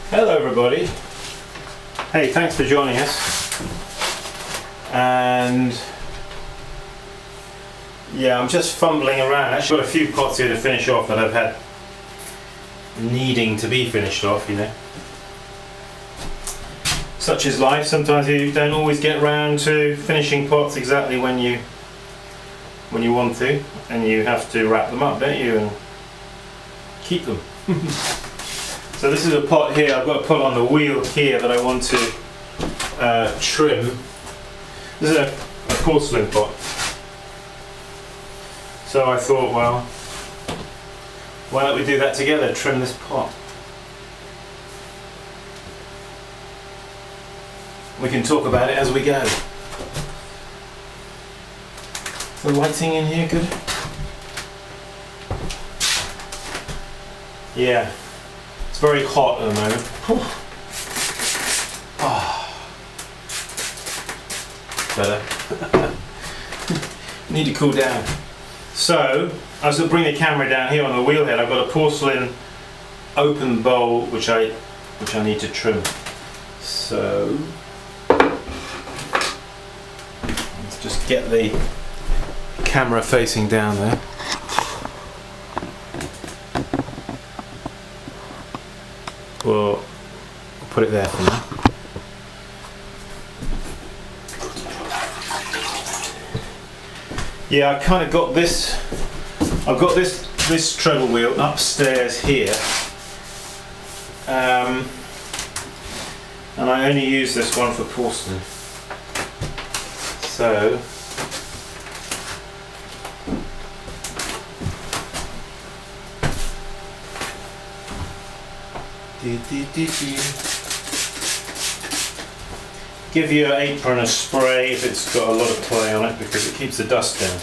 Hello everybody. Hey, thanks for joining us. And yeah, I'm just fumbling around. Actually got a few pots here to finish off that I've had needing to be finished off, you know. Such is life. Sometimes you don't always get round to finishing pots exactly when you want to, and you have to wrap them up, don't you, and keep them. So this is a pot here. I've got a pot on the wheel here that I want to trim. This is a porcelain pot. So I thought, well, why don't we do that together, trim this pot. We can talk about it as we go. The lighting in here good? Yeah, it's very hot at the moment. Better. Need to cool down. So, I was going to bring the camera down here on the wheel head. I've got a porcelain open bowl which I need to trim. So, let's just get the camera facing down there. Well, I'll put it there for now. Yeah, I kind of got this. I've got this treadle wheel upstairs here, and I only use this one for porcelain. So. Give your apron a spray if it's got a lot of clay on it, because it keeps the dust down.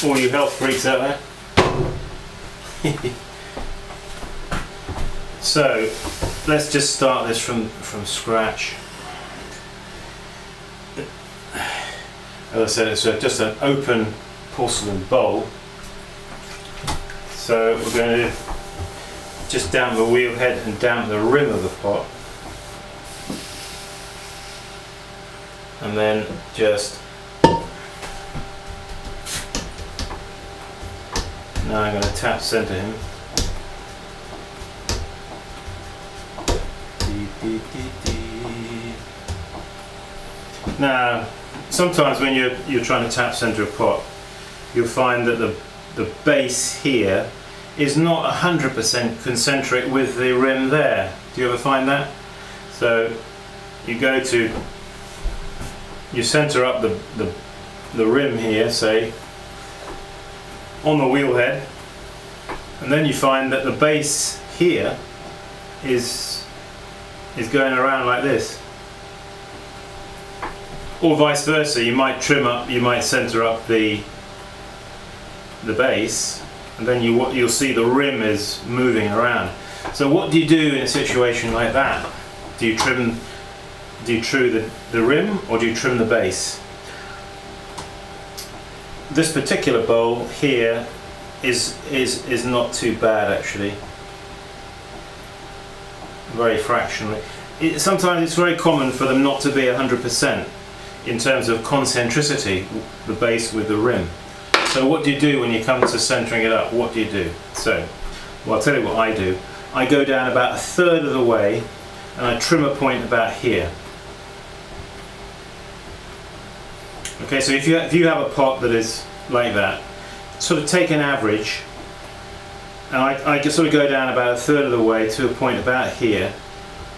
All you health freaks out there. So let's just start this from scratch. As I said, it's just an open porcelain bowl. So we're going to just damp the wheel head and damp the rim of the pot, and then just now I'm going to tap center him. Now sometimes when you're trying to tap center a pot, you'll find that the base here is not 100% concentric with the rim there. Do you ever find that? So you center up the rim here, say, on the wheel head, and then you find that the base here is going around like this. Or vice versa, you might center up the base, and then you'll see the rim is moving around. So what do you do in a situation like that? Do you trim the rim, or do you trim the base? This particular bowl here is not too bad, actually. Very fractionally. Sometimes it's very common for them not to be 100% in terms of concentricity, the base with the rim. So what do you do when you come to centering it up? What do you do? So, well, I'll tell you what I do. I go down about 1/3 of the way, and I trim a point about here. Okay, so if you have a pot that is like that, sort of take an average, and I just sort of go down about 1/3 of the way to a point about here,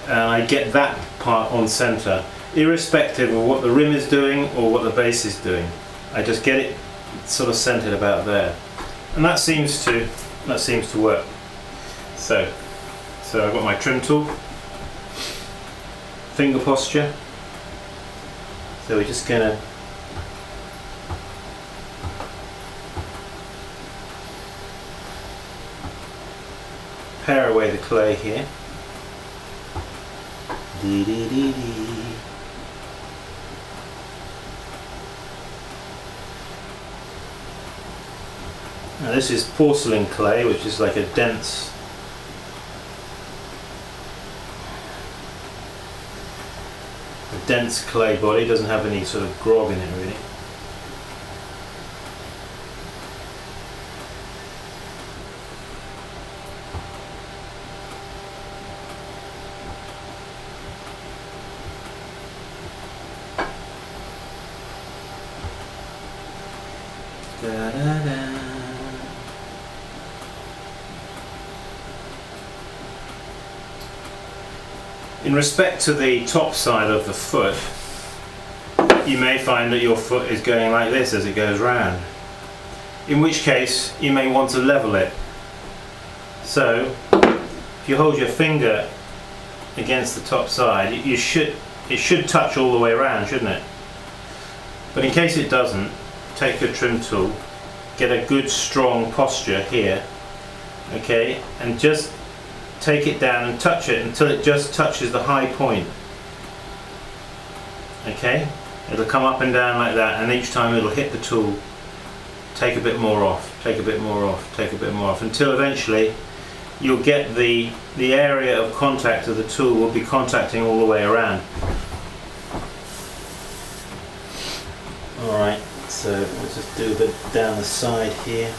and I get that part on center, irrespective of what the rim is doing or what the base is doing. I just get it sort of centered about there, and that seems to work. So I've got my trim tool, finger posture. So we're just gonna pare away the clay here. Dee dee dee dee. Now this is porcelain clay, which is like a dense clay body, doesn't have any sort of grog in it really. Da, da, da. In respect to the top side of the foot, you may find that your foot is going like this as it goes round, in which case you may want to level it. So if you hold your finger against the top side, it should touch all the way around, shouldn't it? But in case it doesn't, take your trim tool, get a good strong posture here, okay, and just take it down and touch it until it just touches the high point. Okay, it'll come up and down like that, and each time it'll hit the tool, take a bit more off, take a bit more off, take a bit more off, until eventually you'll get the area of contact of the tool will be contacting all the way around. Alright, so we'll just do a bit down the side here.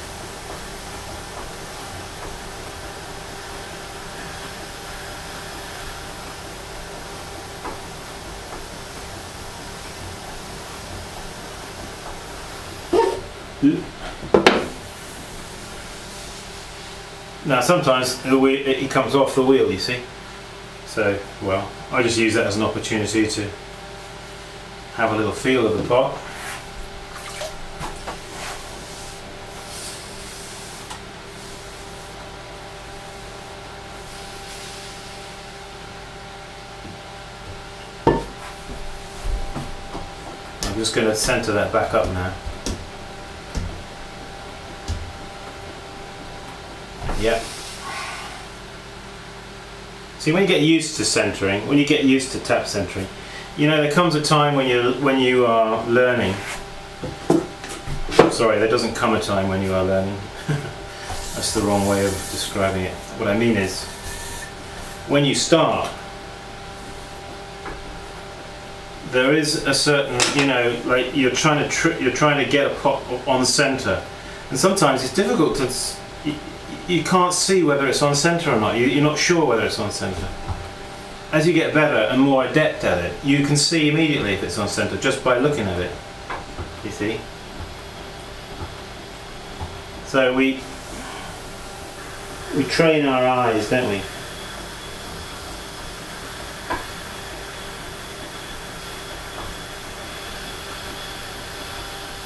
Now sometimes the wheel, it comes off the wheel, you see. So, well, I just use that as an opportunity to have a little feel of the pot. I'm just going to centre that back up now. Yep. See, when you get used to centering, when you get used to tap centering, you know there comes a time when you are learning. Sorry, there doesn't come a time when you are learning. That's the wrong way of describing it. What I mean is, when you start, there is a certain, you know, like you're trying to get a pot on center, and sometimes it's difficult to. You can't see whether it's on centre or not. You're not sure whether it's on centre. As you get better and more adept at it, you can see immediately if it's on centre just by looking at it. You see? So we train our eyes, don't we?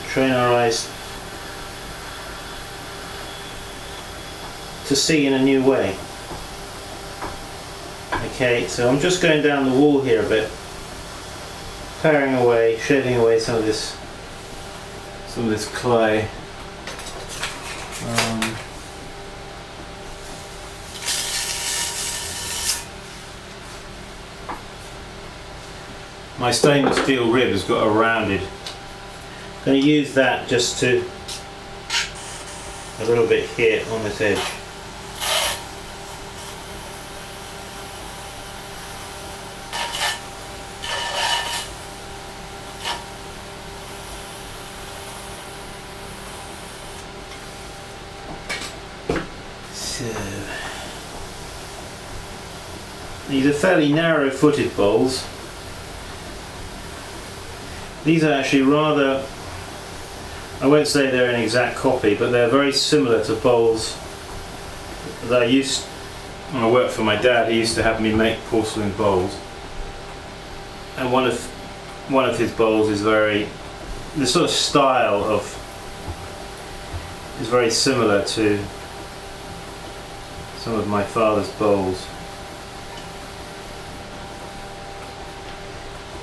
Train our eyes to see in a new way. Okay, so I'm just going down the wall here a bit, paring away, shaving away some of this clay. My stainless steel rib has got a rounded. I'm going to use that just to a little bit here on this edge. These are fairly narrow-footed bowls. These are actually rather, I won't say they're an exact copy, but they're very similar to bowls that I used, when I worked for my dad. He used to have me make porcelain bowls, and one of his bowls is the sort of style is very similar to some of my father's bowls.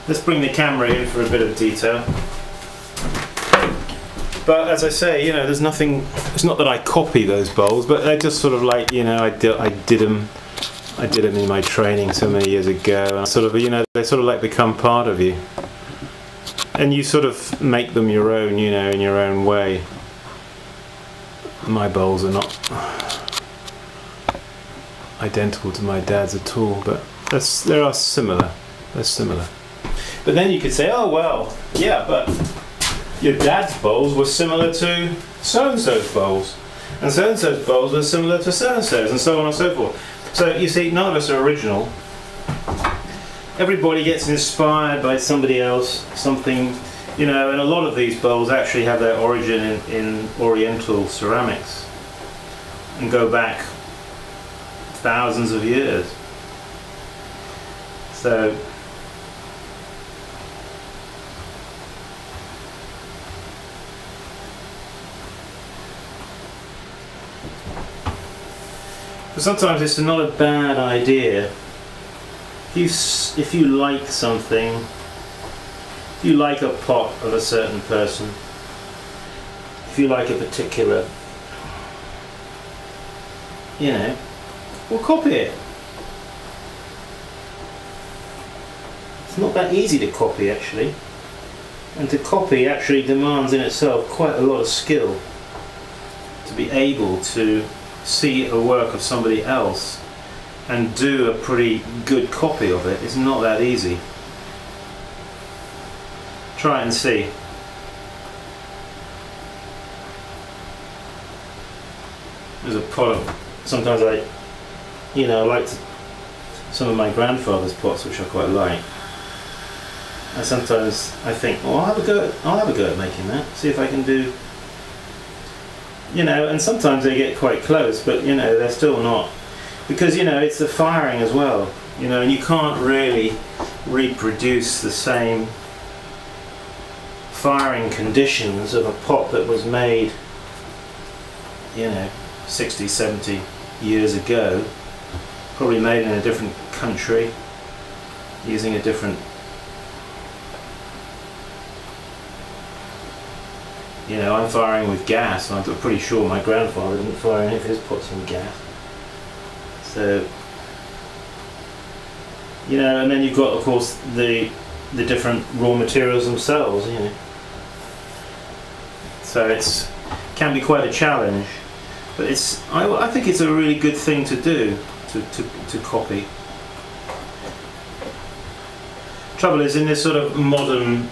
Let's bring the camera in for a bit of detail. But as I say, you know, there's nothing. It's not that I copy those bowls, but they're just sort of like, you know, I did them in my training so many years ago, and sort of, you know, they sort of like become part of you, and you sort of make them your own, you know, in your own way. my bowls are not identical to my dad's at all, but they are similar. They're similar. But then you could say, oh well, yeah, but your dad's bowls were similar to so-and-so's bowls, and so-and-so's bowls were similar to so-and-so's, and so on and so forth. So you see, none of us are original. Everybody gets inspired by somebody else, something, you know, and a lot of these bowls actually have their origin in Oriental ceramics and go back thousands of years. So sometimes it's not a bad idea if you like something, if you like a pot of a certain person, if you like a particular, you know, well, copy it. It's not that easy to copy, actually, and to copy actually demands in itself quite a lot of skill. To be able to see a work of somebody else and do a pretty good copy of it is not that easy. Try it and see. There's a pot of, sometimes I like some of my grandfather's pots, which I quite like. And sometimes I think, oh, I'll have a go at making that. See if I can do, you know, and sometimes they get quite close, but you know, they're still not, because you know, it's the firing as well, you know, and you can't really reproduce the same firing conditions of a pot that was made, you know, 60, 70 years ago, probably made in a different country, using a different, you know, I'm firing with gas, and I'm pretty sure my grandfather didn't fire any of his pots with gas. So, you know, and then you've got, of course, the different raw materials themselves, you know. So it can be quite a challenge, but I think it's a really good thing to do, to copy. Trouble is, in this sort of modern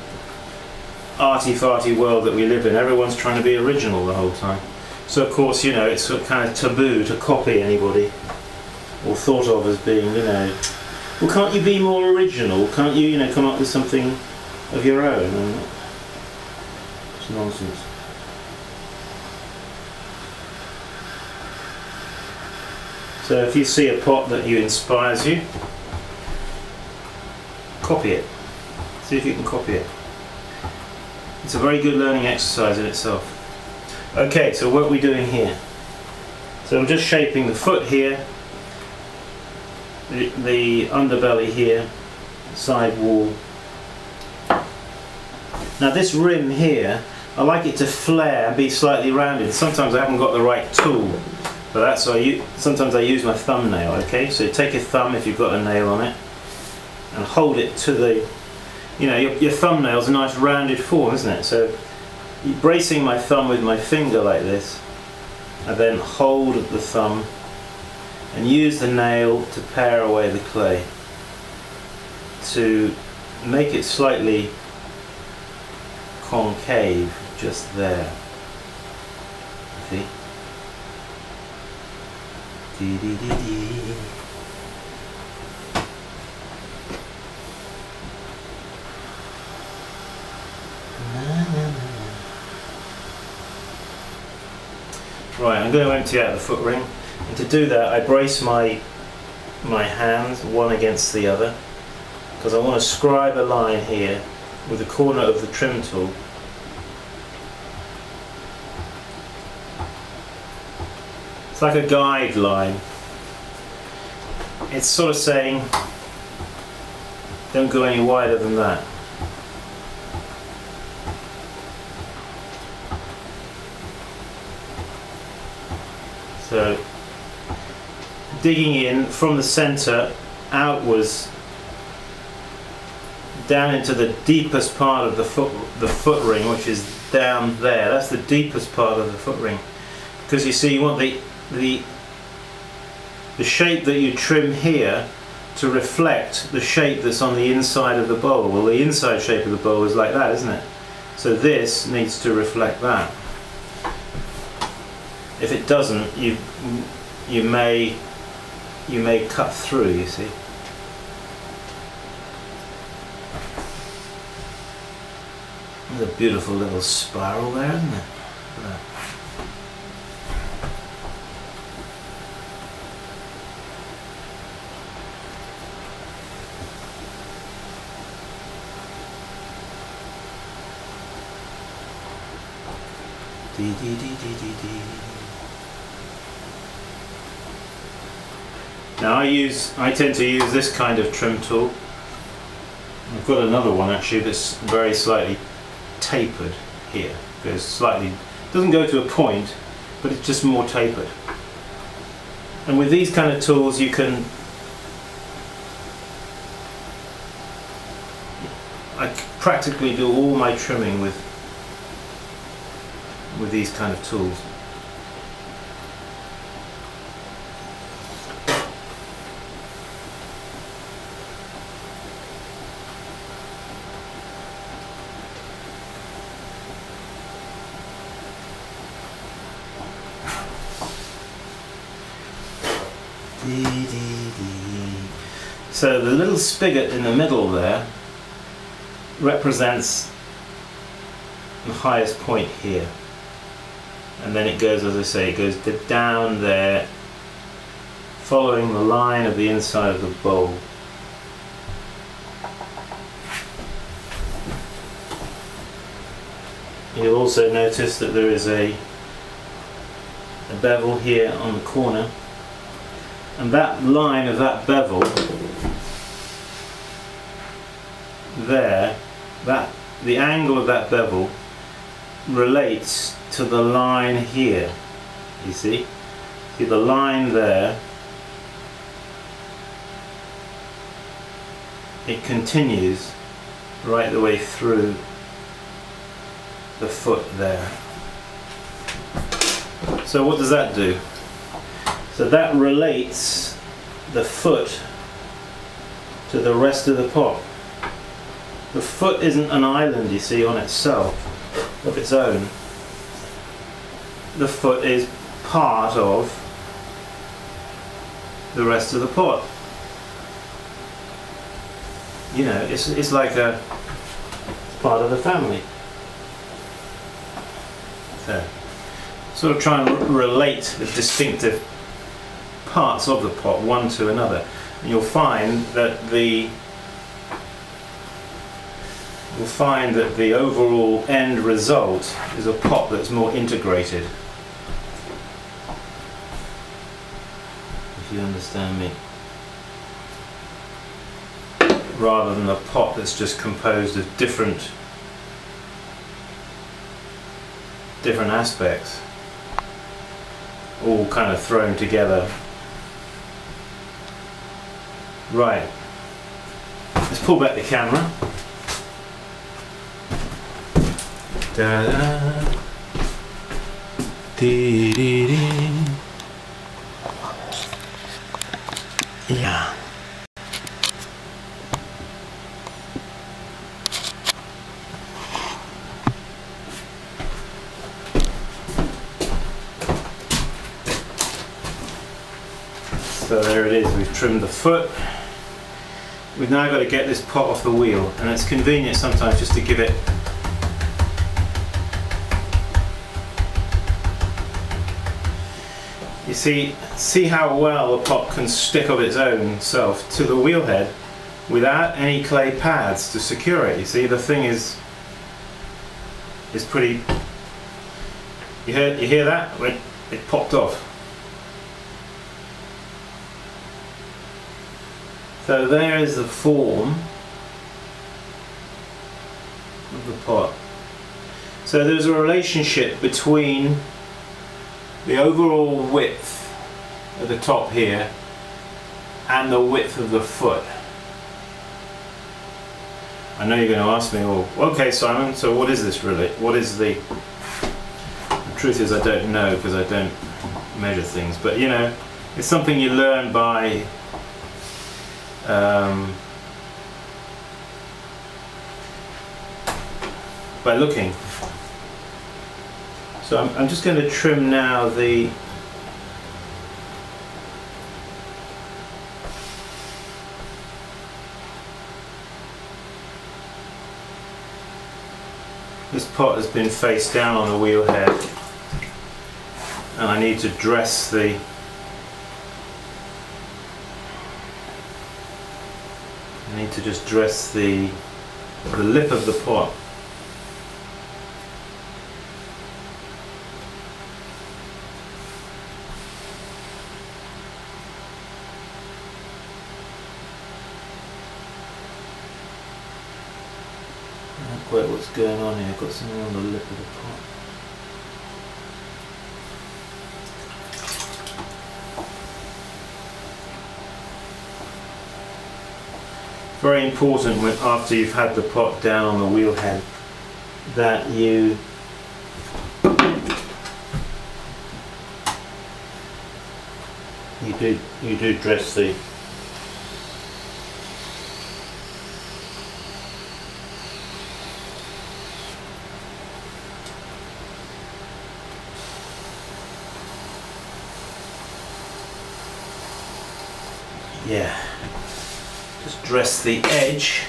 arty-farty world that we live in, everyone's trying to be original the whole time. So of course, you know, it's sort of kind of taboo to copy anybody, or thought of as being, you know, well, can't you be more original? Can't you, you know, come up with something of your own? And it's nonsense. So if you see a pot that inspires you, copy it. See if you can copy it. It's a very good learning exercise in itself. Okay, so what are we doing here? So I'm just shaping the foot here, the underbelly here, side wall. Now this rim here, I like it to flare and be slightly rounded. Sometimes I haven't got the right tool, but that's why sometimes I use my thumbnail. Okay, so take your thumb if you've got a nail on it, and hold it to the, you know, your thumbnail's a nice rounded form, isn't it? So bracing my thumb with my finger like this, I then hold the thumb and use the nail to pare away the clay to make it slightly concave just there. See? Dee dee dee dee. Right, I'm going to empty out the foot ring, and to do that I brace my hands one against the other, because I want to scribe a line here with the corner of the trim tool. It's like a guide line. It's sort of saying, don't go any wider than that. So, digging in from the centre outwards down into the deepest part of the foot ring, which is down there. That's the deepest part of the foot ring, because you see you want the shape that you trim here to reflect the shape that's on the inside of the bowl. Well, the inside shape of the bowl is like that, isn't it? So this needs to reflect that. If it doesn't, you may cut through, you see. There's a beautiful little spiral there, isn't it? Look at that. Dee dee dee dee dee dee. Now I tend to use this kind of trim tool. I've got another one actually that's very slightly tapered here. Goes slightly, doesn't go to a point, but it's just more tapered. And with these kind of tools I practically do all my trimming with these kind of tools. So the little spigot in the middle there represents the highest point here, and then it goes, as I say, it goes down there following the line of the inside of the bowl. You'll also notice that there is a bevel here on the corner, and that line of that bevel there, the angle of that bevel relates to the line here. You see the line there, it continues right the way through the foot there. So what does that do? So that relates the foot to the rest of the pot. The foot isn't an island, you see, on itself, of its own. The foot is part of the rest of the pot. You know, it's like a part of the family. So, sort of try and relate the distinctive parts of the pot one to another, and you'll find that the overall end result is a pot that's more integrated, if you understand me, rather than a pot that's just composed of different aspects all kind of thrown together. Right, let's pull back the camera. Da da dee dee dee. Yeah. So there it is, we've trimmed the foot. We've now got to get this pot off the wheel, and it's convenient sometimes just to give it see how well a pot can stick of its own self to the wheel head without any clay pads to secure it. You see, the thing is pretty. You hear that? It popped off. So there is the form of the pot. So there's a relationship between the overall width at the top here and the width of the foot. I know you're going to ask me, well, okay Simon, so what is this really? What is the... I'm truth is I don't know because I don't measure things, but you know, it's something you learn by looking. So I'm just going to trim now the this pot has been face down on the wheel head, and I need to dress the just dress the lip of the pot. Not quite what's going on here. I've got something on the lip of the pot. Very important when after you've had the pot down on the wheel head that you do dress the just dress the edge.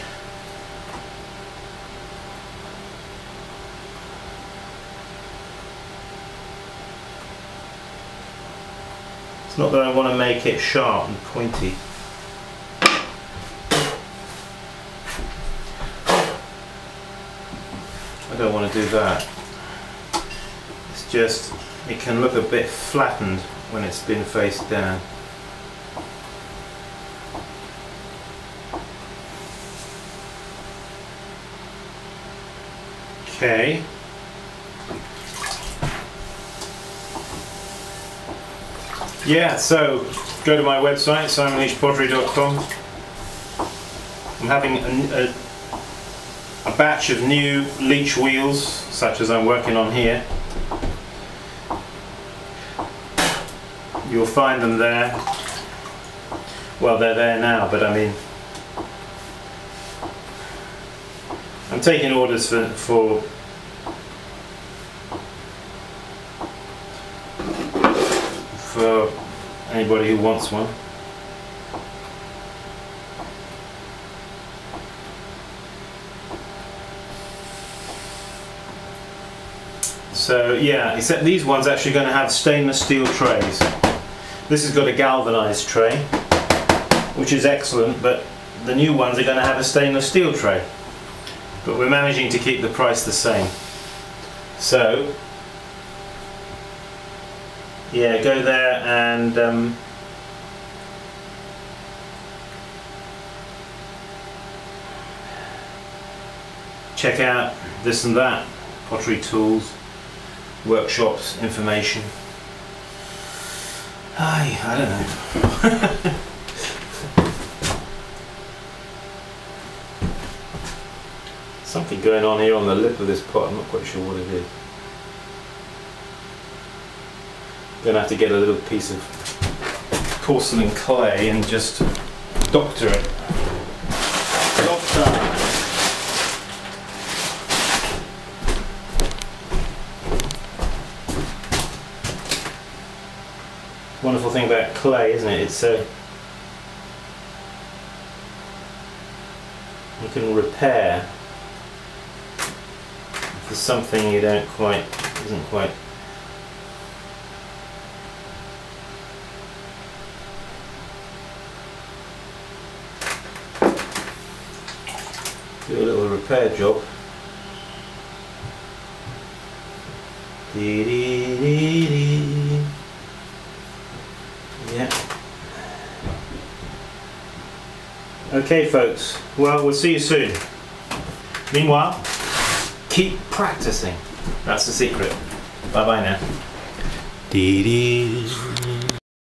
It's not that I want to make it sharp and pointy. I don't want to do that. It's just, it can look a bit flattened when it's been face down. Okay. Yeah, so go to my website, simonleachpottery.com. I'm having a batch of new leach wheels, such as I'm working on here. You'll find them there. Well, they're there now, but I mean, I'm taking orders for anybody who wants one. So yeah, except these ones are actually going to have stainless steel trays. This has got a galvanized tray, which is excellent, but the new ones are going to have a stainless steel tray. But we're managing to keep the price the same. So yeah, go there and check out this and that, pottery tools, workshops, information. I don't know. Something going on here on the lip of this pot, I'm not quite sure what it is. Gonna have to get a little piece of porcelain clay and just doctor it. Doctor! Wonderful thing about clay, isn't it? It's you can repair if there's something you don't quite, isn't quite. Do a little repair job. Yeah. Okay folks, well, we'll see you soon. Meanwhile, keep practicing. That's the secret. Bye bye now.